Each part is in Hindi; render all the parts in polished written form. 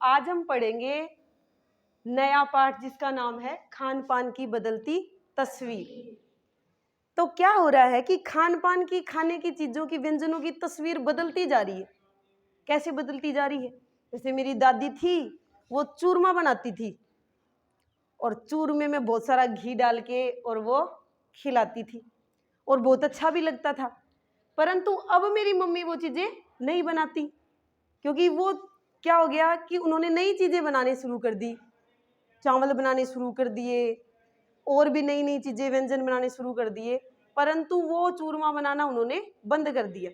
आज हम पढ़ेंगे नया पाठ जिसका नाम है खान पान की बदलती तस्वीर। तो क्या हो रहा है कि खान पान की, खाने की चीजों की, व्यंजनों की तस्वीर बदलती जा रही है। कैसे बदलती जा रही है? जैसे मेरी दादी थी, वो चूरमा बनाती थी और चूरमे में बहुत सारा घी डाल के और वो खिलाती थी और बहुत अच्छा भी लगता था। परंतु अब मेरी मम्मी वो चीजें नहीं बनाती, क्योंकि वो क्या हो गया कि उन्होंने नई चीजें बनाने शुरू कर दी, चावल बनाने शुरू कर दिए और भी नई नई चीजें, व्यंजन बनाने शुरू कर दिए, परंतु वो चूरमा बनाना उन्होंने बंद कर दिया।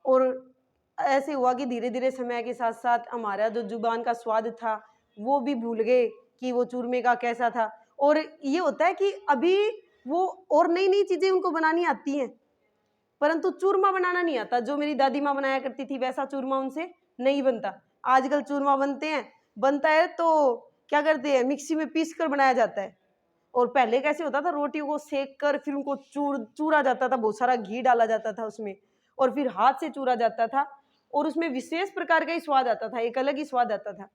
और ऐसे हुआ कि धीरे धीरे समय के साथ साथ हमारा जो जुबान का स्वाद था वो भी भूल गए कि वो चूरमे का कैसा था। और ये होता है कि अभी वो और नई नई चीजें उनको बनानी आती हैं, परंतु चूरमा बनाना नहीं आता। जो मेरी दादी माँ बनाया करती थी वैसा चूरमा उनसे नहीं बनता। आजकल चूरमा बनता है तो क्या करते हैं, मिक्सी में पीस कर बनाया जाता है। और पहले कैसे होता था, रोटियों को सेक कर फिर उनको चूरा जाता था, बहुत सारा घी डाला जाता था उसमें और फिर हाथ से चूरा जाता था और उसमें विशेष प्रकार का ही स्वाद आता था, एक अलग ही स्वाद आता था।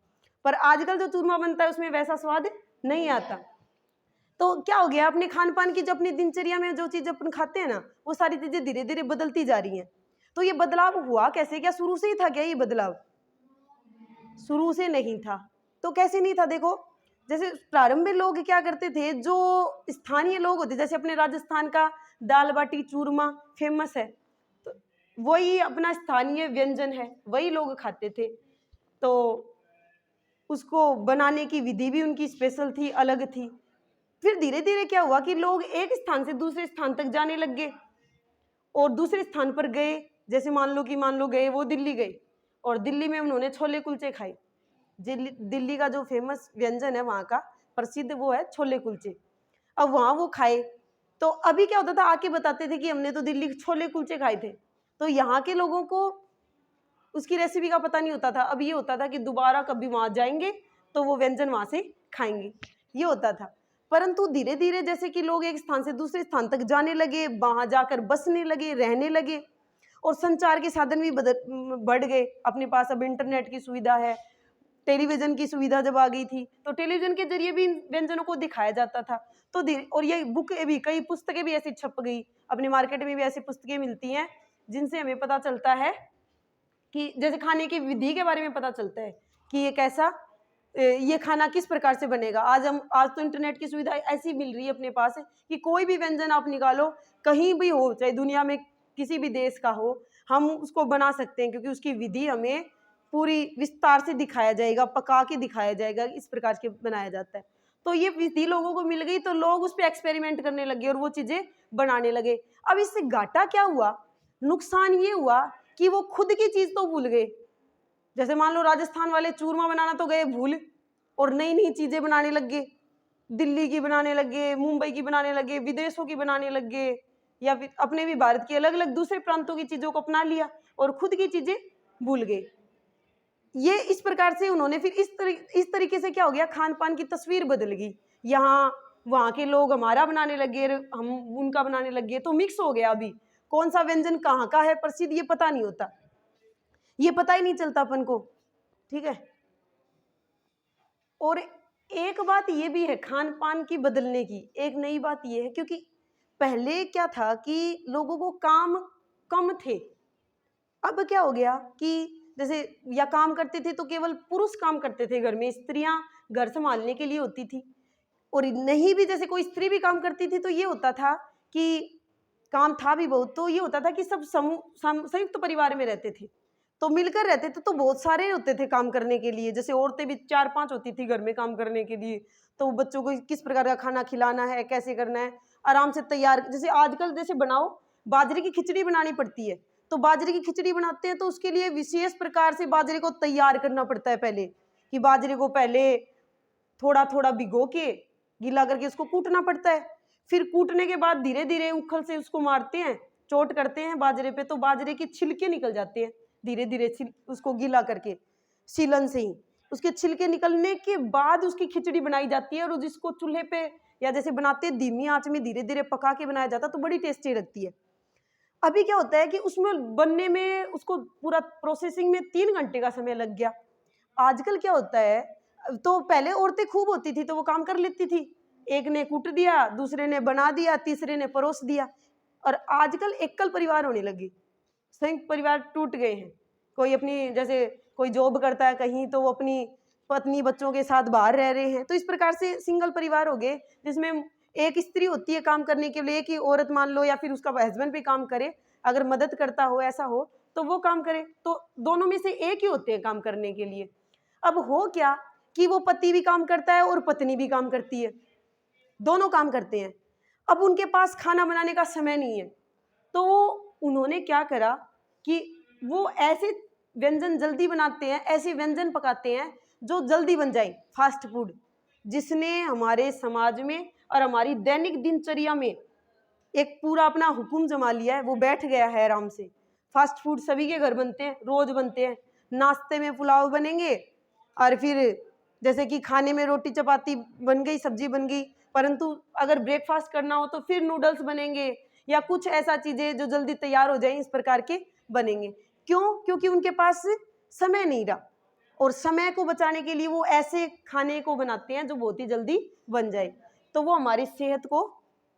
पर आजकल जो चूरमा बनता है उसमें वैसा स्वाद नहीं आता। तो क्या हो गया, अपने खान पान की, जो अपनी दिनचर्या में जो चीज अपन खाते हैं ना, वो सारी चीजें धीरे धीरे बदलती जा रही हैं। तो ये बदलाव हुआ कैसे? क्या शुरू से ही था क्या ये बदलाव? शुरू से नहीं था। तो कैसे नहीं था? देखो, जैसे प्रारंभ में लोग क्या करते थे, जो स्थानीय लोग होते, जैसे अपने राजस्थान का दाल बाटी चूरमा फेमस है, तो वही अपना स्थानीय व्यंजन है, वही लोग खाते थे। तो उसको बनाने की विधि भी उनकी स्पेशल थी, अलग थी। फिर धीरे धीरे क्या हुआ कि लोग एक स्थान से दूसरे स्थान तक जाने लग गए और दूसरे स्थान पर गए। जैसे मान लो गए, वो दिल्ली गए और दिल्ली में उन्होंने छोले कुलचे खाए। दिल्ली का जो फेमस व्यंजन है वहाँ का प्रसिद्ध, वो है छोले कुलचे। अब वहाँ वो खाए तो अभी क्या होता था, आके बताते थे कि हमने तो दिल्ली छोले कुलचे खाए थे। तो यहाँ के लोगों को उसकी रेसिपी का पता नहीं होता था। अब ये होता था कि दोबारा कभी वहाँ जाएंगे तो वो व्यंजन वहाँ से खाएंगे, ये होता था। परंतु धीरे धीरे जैसे कि लोग एक स्थान से दूसरे स्थान तक जाने लगे, वहाँ जाकर बसने लगे, रहने लगे और संचार के साधन भी बढ़ गए। अपने पास अब इंटरनेट की सुविधा है, टेलीविजन की सुविधा जब आ गई थी तो टेलीविजन के जरिए भी व्यंजनों को दिखाया जाता था। तो और ये बुक भी, कई पुस्तकें भी ऐसी छप गई, अपने मार्केट में भी ऐसी पुस्तकें मिलती हैं जिनसे हमें पता चलता है कि जैसे खाने की विधि के बारे में पता चलता है कि ये कैसा, ये खाना किस प्रकार से बनेगा। आज तो इंटरनेट की सुविधा ऐसी मिल रही है अपने पास कि कोई भी व्यंजन आप निकालो, कहीं भी हो, चाहे दुनिया में किसी भी देश का हो, हम उसको बना सकते हैं, क्योंकि उसकी विधि हमें पूरी विस्तार से दिखाया जाएगा, पका के दिखाया जाएगा, इस प्रकार से बनाया जाता है। तो ये विधि लोगों को मिल गई तो लोग उस पर एक्सपेरिमेंट करने लगे और वो चीजें बनाने लगे। अब इससे घाटा क्या हुआ, नुकसान ये हुआ कि वो खुद की चीज तो भूल गए। जैसे मान लो राजस्थान वाले चूरमा बनाना तो गए भूल और नई नई चीजें बनाने लग गए, दिल्ली की बनाने लगे, मुंबई की बनाने लगे, विदेशों की बनाने लग गए, या फिर अपने भी भारत की अलग अलग दूसरे प्रांतों की चीजों को अपना लिया और खुद की चीजें भूल गए। ये इस प्रकार से उन्होंने फिर इस तरीके से क्या हो गया, खान पान की तस्वीर बदल गई। यहाँ वहाँ के लोग हमारा बनाने लगे, हम उनका बनाने लगे, तो मिक्स हो गया। अभी कौन सा व्यंजन कहाँ का है प्रसिद्ध, ये पता नहीं होता, ये पता ही नहीं चलता अपन को, ठीक है। और एक बात ये भी है खान पान की बदलने की, एक नई बात ये है, क्योंकि पहले क्या था कि लोगों को काम कम थे। अब क्या हो गया कि जैसे या काम करते थे तो केवल पुरुष काम करते थे घर में, स्त्रियां घर संभालने के लिए होती थी। और नहीं भी, जैसे कोई स्त्री भी काम करती थी तो ये होता था कि काम था भी बहुत, तो ये होता था कि सब संयुक्त परिवार में रहते थे, तो मिलकर रहते थे, तो बहुत सारे होते थे काम करने के लिए। जैसे औरतें भी 4-5 होती थी घर में काम करने के लिए, तो बच्चों को किस प्रकार का खाना खिलाना है, कैसे करना है, आराम से तैयार। जैसे आजकल जैसे बनाओ, बाजरे की खिचड़ी बनानी पड़ती है, तो बाजरे की खिचड़ी बनाते हैं तो उसके लिए विशेष प्रकार से बाजरे को तैयार करना पड़ता है पहले, कि बाजरे को पहले थोड़ा थोड़ा भिगो के गीला करके उसको कूटना पड़ता है। फिर कूटने के बाद धीरे धीरे उखल से उसको मारते हैं, चोट करते हैं बाजरे पे, तो बाजरे के छिलके निकल जाते हैं धीरे धीरे, उसको गीला करके सीलन से ही उसके छिलके निकलने के बाद उसकी खिचड़ी बनाई जाती है। और जिसको चूल्हे पे या जैसे बनाते हैं धीमी आंच में धीरे धीरे पका के बनाया जाता है, तो बड़ी टेस्टी लगती है। अभी क्या होता है कि उसमें बनने में, उसको पूरा प्रोसेसिंग में 3 घंटे का समय लग गया, आजकल क्या होता है, तो पहले औरतें खूब होती थी तो वो काम कर लेती थी, एक ने कूट दिया, दूसरे ने बना दिया, तीसरे ने परोस दिया। और आजकल एकल परिवार होने लगी, संयुक्त परिवार टूट गए हैं। कोई अपनी, जैसे कोई जॉब करता है कहीं, तो वो अपनी पत्नी बच्चों के साथ बाहर रह रहे हैं, तो इस प्रकार से सिंगल परिवार हो गए, जिसमें एक स्त्री होती है काम करने के लिए, कि औरत मान लो, या फिर उसका हस्बैंड भी काम करे, अगर मदद करता हो, ऐसा हो तो वो काम करे, तो दोनों में से एक ही होते हैं काम करने के लिए। अब हो क्या कि वो पति भी काम करता है और पत्नी भी काम करती है, दोनों काम करते हैं। अब उनके पास खाना बनाने का समय नहीं है, तो उन्होंने क्या करा कि वो ऐसे व्यंजन जल्दी बनाते हैं, ऐसे व्यंजन पकाते हैं जो जल्दी बन जाए, फास्ट फूड, जिसने हमारे समाज में और हमारी दैनिक दिनचर्या में एक पूरा अपना हुक्म जमा लिया है, वो बैठ गया है आराम से। फास्ट फूड सभी के घर बनते हैं, रोज बनते हैं। नाश्ते में पुलाव बनेंगे, और फिर जैसे कि खाने में रोटी चपाती बन गई, सब्जी बन गई, परंतु अगर ब्रेकफास्ट करना हो तो फिर नूडल्स बनेंगे, या कुछ ऐसा चीजें जो जल्दी तैयार हो जाएं, इस प्रकार के बनेंगे। क्यों? क्योंकि उनके पास समय नहीं रहा, और समय को बचाने के लिए वो ऐसे खाने को बनाते हैं जो बहुत ही जल्दी बन जाए, तो वो हमारी सेहत को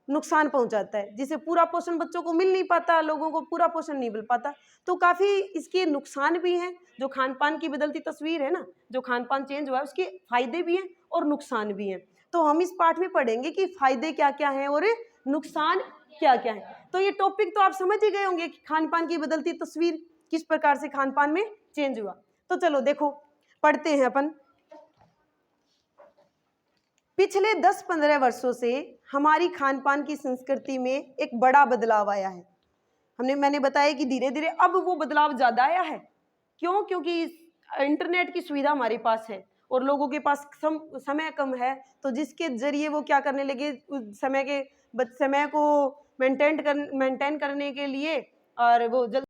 नुकसान पहुंचाता है, जिसे पूरा पोषण बच्चों को मिल नहीं पाता, लोगों को पूरा पोषण नहीं मिल पाता। तो काफ़ी इसके नुकसान भी हैं। जो खान पान की बदलती तस्वीर है ना, जो खान पान चेंज हुआ है, उसके फायदे भी हैं और नुकसान भी हैं। तो हम इस पाठ में पढ़ेंगे कि फायदे क्या क्या हैं और नुकसान क्या क्या है। तो ये टॉपिक तो आप समझ ही गए होंगे कि खान पान की बदलती तस्वीर किस प्रकार से खान पान में चेंज हुआ। तो चलो देखो, पढ़ते हैं अपन। पिछले 10-15 वर्षों से हमारी खान पान की संस्कृति में एक बड़ा बदलाव आया है। मैंने बताया कि धीरे धीरे अब वो बदलाव ज़्यादा आया है। क्यों? क्योंकि इंटरनेट की सुविधा हमारे पास है और लोगों के पास समय कम है, तो जिसके जरिए वो क्या करने लगे, समय को मेंटेन करने के लिए, और वो जल्दी